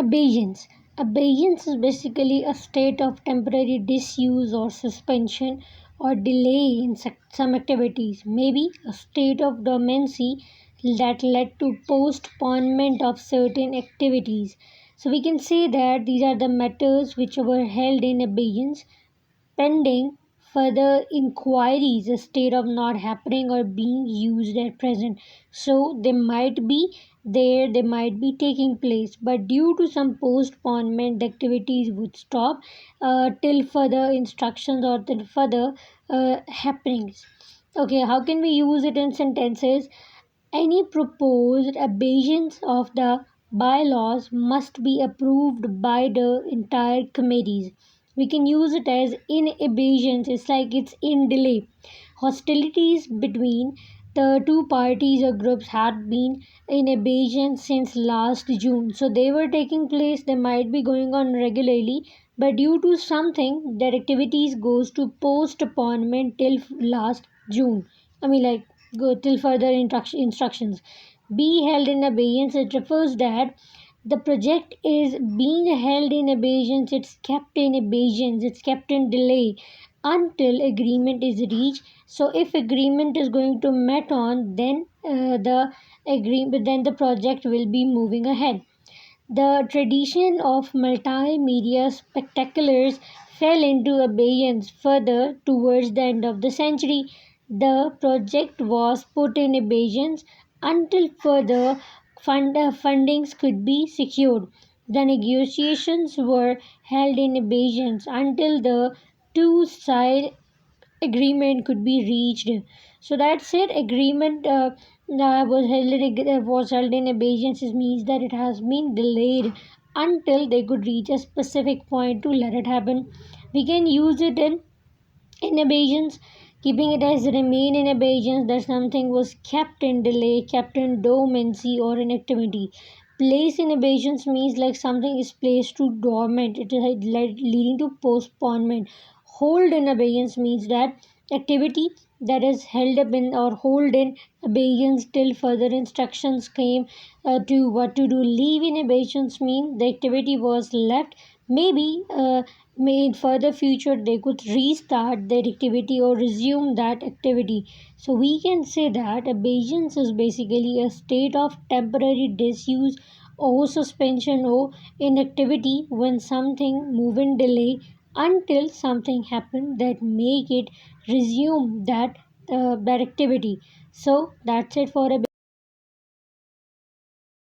Abeyance. Abeyance is basically a state of temporary disuse or suspension or delay in some activities, maybe a state of dormancy that led to postponement of certain activities. So we can say that these are the matters which were held in abeyance pending further inquiries, a state of not happening or being used at present. So they might be there, they might be taking place, but due to some postponement, the activities would stop till further instructions or till further happenings. Okay, how can we use it in sentences? Any proposed abeyance of the bylaws must be approved by the entire committees. We can use it as in abeyance, it's like it's in delay. Hostilities between the two parties or groups had been in abeyance since last June. So they were taking place, they might be going on regularly, but due to something, their activities goes to postponement till last June. Like go till further instructions. Be held in abeyance, it refers that the project is being held in abeyance, it's kept in abeyance, it's kept in delay until agreement is reached. So if agreement is going to met on, then then the project will be moving ahead. The tradition of multimedia spectaculars fell into abeyance further towards the end of the century. The project was put in abeyance until further fundings could be secured. The negotiations were held in abeyance until the two-side agreement could be reached. So that's it. Agreement was held in abeyance. It means that it has been delayed until they could reach a specific point to let it happen. We can use it in abeyance, keeping it as remain in abeyance, that something was kept in delay, kept in dormancy or inactivity. Place in abeyance means like something is placed to dormant, it is leading to postponement. Hold in abeyance means that activity that is held up in or hold in abeyance till further instructions came to what to do. Leave in abeyance mean the activity was left, maybe in further future they could restart their activity or resume that activity. So we can say that abeyance is basically a state of temporary disuse or suspension or inactivity when something move in delay until something happen that make it resume that activity. So that's it for a